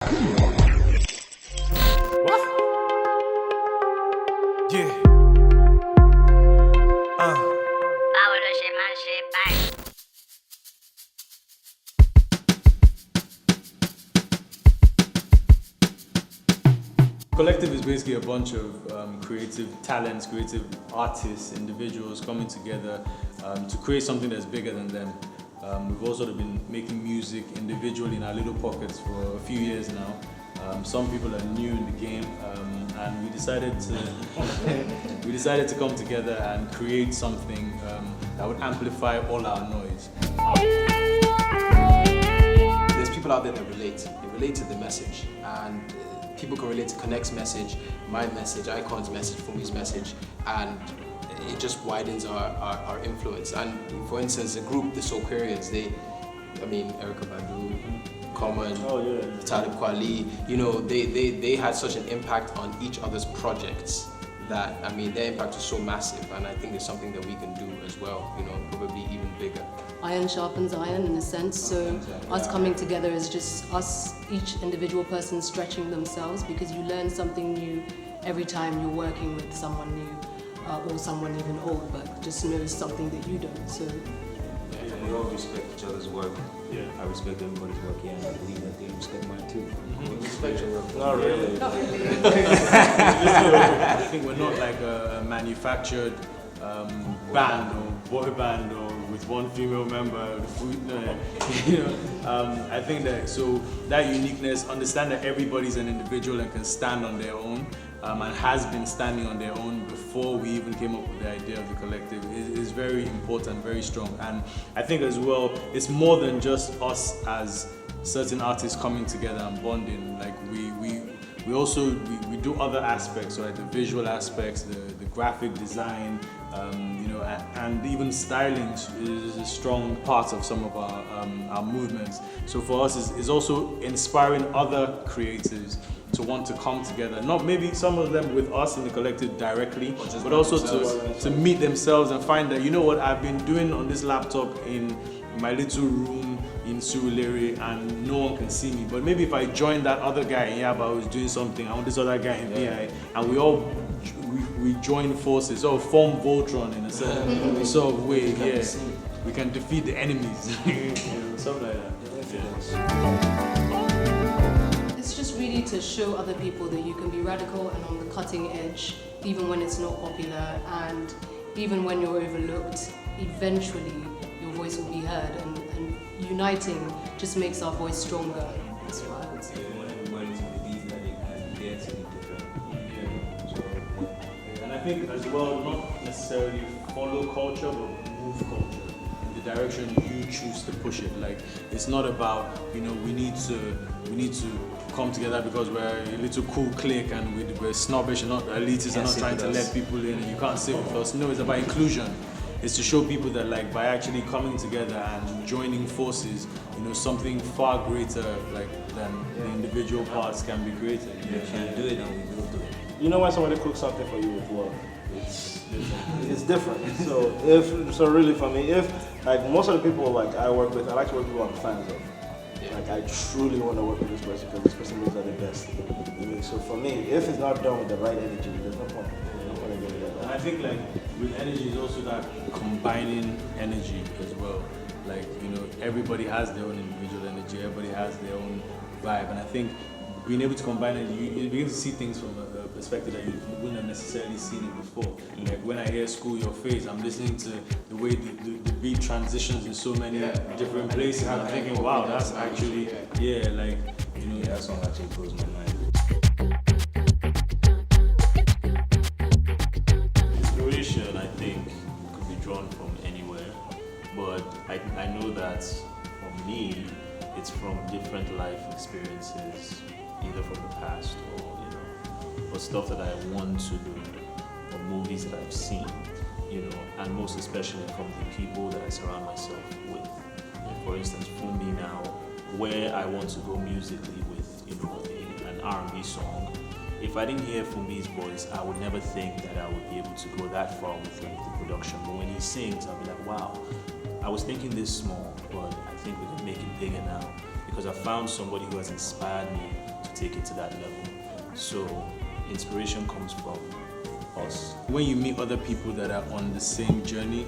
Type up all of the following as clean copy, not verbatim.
What? Yeah. Collectiv is basically a bunch of creative talents, creative artists, individuals coming together to create something that's bigger than them. We've also been making music individually in our little pockets for a few years now. Some people are new in the game, and we decided to come together and create something that would amplify all our noise. There's people out there that relate. They relate to the message, and people can relate to Connect's message, my message, Icon's message, Fumi's message, and it just widens our influence. And for instance, the group, the Soulquarians, Erica Badu, Common, Talib Kweli, they had such an impact on each other's projects that, their impact was so massive, and I think it's something that we can do as well, probably even bigger. Iron sharpens iron in a sense, so us coming together is just us, each individual person stretching themselves, because you learn something new every time you're working with someone new, or someone even old, but just knows something that you don't. So we all respect each other's work. Yeah. I respect everybody's work, and I believe that they respect mine too. Respect your work. Not really. not really. I think we're not like a manufactured band or boy band or with one female member. I think that uniqueness, understand that everybody's an individual and can stand on their own, and has been standing on their own before we even came up with the idea of the collective, is very important, very strong. And I think as well, it's more than just us as certain artists coming together and bonding. Like we also do other aspects, right? The visual aspects, the graphic design, and even styling is a strong part of some of our movements. So for us, is also inspiring other creatives to want to come together. Not maybe some of them with us in the collective directly, but also to meet themselves and find that, I've been doing on this laptop in my little room in Re.Le, and no one can see me. But maybe if I join that other guy in Yaba who's doing something, I want this other guy in VI, and we join forces, or form Voltron in a certain sort of way. Yeah, we can defeat the enemies, something like that. It's just really to show other people that you can be radical and on the cutting edge, even when it's not popular, and even when you're overlooked. Eventually, your voice will be heard, and uniting just makes our voice stronger. That's what I would say. Everybody's believe that they can dare to be different. And I think as well, not necessarily follow culture, but move culture in the direction you choose to push it. Like, it's not about, we need to come together because we're a little cool clique and we're snobbish and not elitist and not trying to let people in and you can't sit with us. No, it's about inclusion. It's to show people that, like, by actually coming together and joining forces, something far greater than the individual parts can be created. We can do it, and we will do it. When somebody cooks something for you with love, it's different. So really for me, if most of the people I work with, I like to work with people I'm fans of. I truly want to work with this person because this person knows that the best. So for me, if it's not done with the right energy, there's no point. And I think with energy is also that combining energy as well. Everybody has their own individual energy, everybody has their own vibe, and I think being able to combine it, you begin to see things from a perspective that you wouldn't have necessarily seen it before. Like when I hear School Your Face, I'm listening to the way the beat transitions in so many different places. I'm thinking, wow, that's actually, that song actually blows my mind. Inspiration, I think, could be drawn from anywhere, but I know that for me, it's from different life experiences, either from the past or stuff that I want to do, or movies that I've seen, and most especially from the people that I surround myself with. For instance, for me now, where I want to go musically with, an R&B song, if I didn't hear Fumi's voice, I would never think that I would be able to go that far with the production. But when he sings, I'll be like, wow, I was thinking this small, but I think we can make it bigger now. Because I found somebody who has inspired me take it to that level. So inspiration comes from us. When you meet other people that are on the same journey,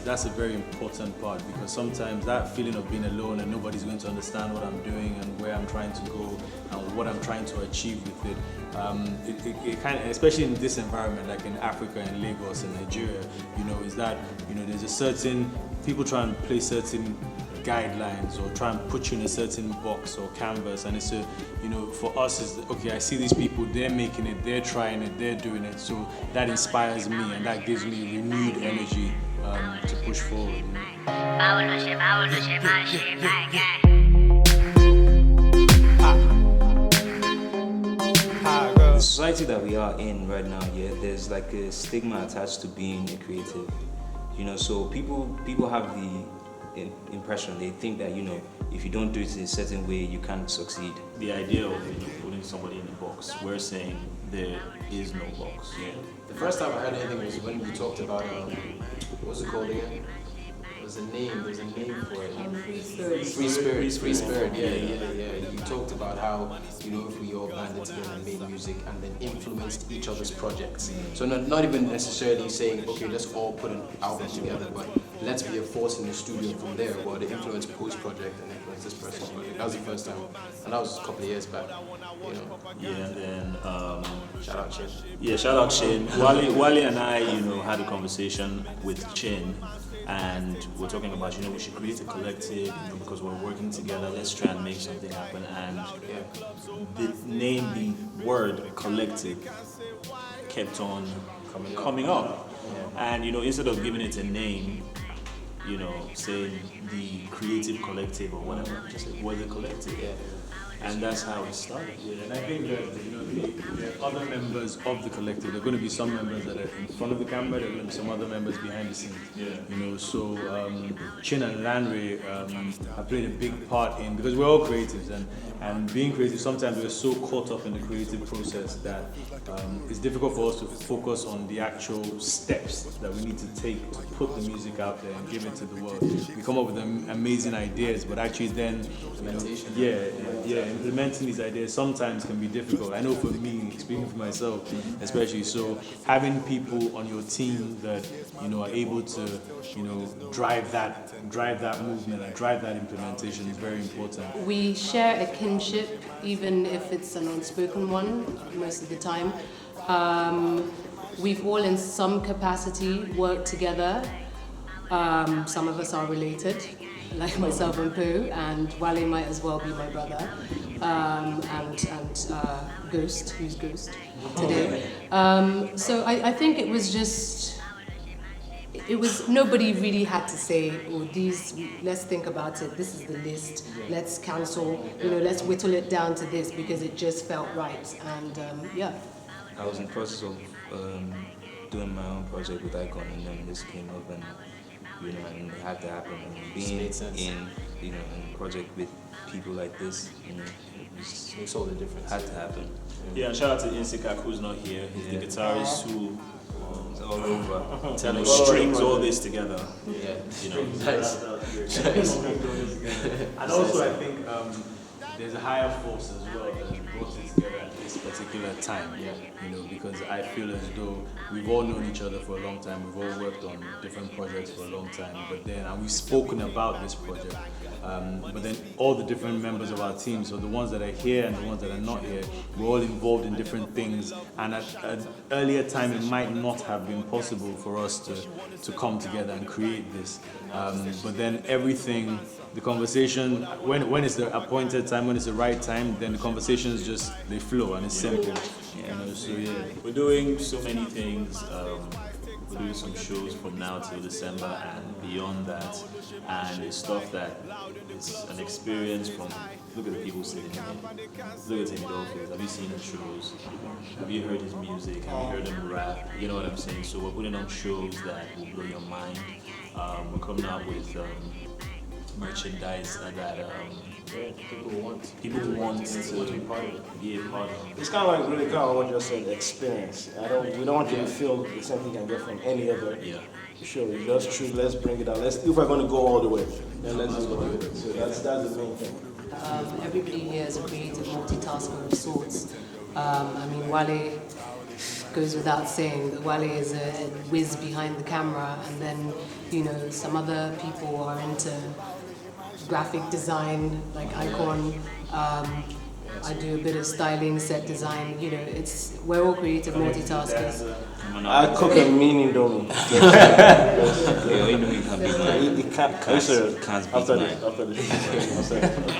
that's a very important part, because sometimes that feeling of being alone and nobody's going to understand what I'm doing and where I'm trying to go and what I'm trying to achieve with it, it kind of, especially in this environment, like in Africa, in Lagos, in Nigeria, is that, there's a certain, people try and play certain guidelines or try and put you in a certain box or canvas, and it's for us is okay, I see these people, they're making it, they're trying it, they're doing it, so that inspires me and that gives me renewed energy to push forward. The society that we are in right now, there's like a stigma attached to being a creative. So people have the impression, they think that if you don't do it in a certain way, you can't succeed. The idea of putting somebody in a box, we're saying there is no box. The first time I heard anything was when we talked about what's it called again? There's a name for it. Free spirit. Yeah. You talked about how if we all banded together and made music and then influenced each other's projects. So not even necessarily saying okay, let's all put an album together, but let's be a force in the studio from there. Well, the influence Poe's project and influence this person's project. That was the first time, and that was a couple of years back. Yeah, and then shout out Chin. Yeah, shout out Chin. Wale and I, had a conversation with Chin. And we're talking about, we should create a collective, because we're working together, let's try and make something happen. And the word collective kept on coming up. And, instead of giving it a name, saying the creative collective or whatever, just like, we're the collective. And that's how it started. Yeah, and I think that there are other members of the collective. There are going to be some members that are in front of the camera. There are going to be some other members behind the scenes. So Chin and Lanre have played a big part in, because we're all creatives, and being creative, sometimes we're so caught up in the creative process that it's difficult for us to focus on the actual steps that we need to take to put the music out there and give it to the world. We come up with amazing ideas, but actually then implementing these ideas sometimes can be difficult. I know for me, speaking for myself especially, so having people on your team that are able to drive that movement and drive that implementation is very important. We share a kinship, even if it's an unspoken one most of the time. We've all in some capacity worked together. Some of us are related, like myself and Pooh, and Wale might as well be my brother, and Ghost, who's Ghost today. So I think it was nobody really had to say, let's think about it, this is the list, let's cancel, let's whittle it down to this, because it just felt right, and I was in the process of doing my own project with Icon, and then this came up, and and it had to happen. And being in a project with people like this, it makes all the difference. Had to happen. Yeah, and shout out to Insikak, who's not here. He's the guitarist who all over. Strings all this together. Nice. And also I think there's a higher force as well that brought it together at this particular time. Because I feel as though we've all known each other for a long time, we've all worked on different projects for a long time, and we've spoken about this project. But then all the different members of our team, so the ones that are here and the ones that are not here, we're all involved in different things, and at an earlier time it might not have been possible for us to come together and create this. But then everything, the conversation, when it's the appointed time, when it's the right time, then the conversations they flow, and it's simple. We're doing so many things. We're doing some shows from now till December and beyond that, and it's stuff that it's an experience from. Look at the people sitting here. Look at Timmy Dolphins. Have you seen his shows? Have you heard his music? Have you heard him rap? You know what I'm saying? So we're putting on shows that will blow your mind. We're coming out with merchandise that people want to be a part of. It's kind of like really kind of what you just said, experience. We don't want you to feel the same thing you can get from any other show. You just choose, let's bring it out. If we're going to go all the way, then let's just go all the way. So that's the main thing. Everybody here is a creative multitasker of sorts. I mean, Wale goes without saying that Wale is a whiz behind the camera, and then, you know, some other people are into graphic design, like Icon. I do a bit of styling, set design, you know, we're all creative multitaskers. I cook a mini domi. Yeah, you know you can be mine. It can't Can't beat after mine. this. After this.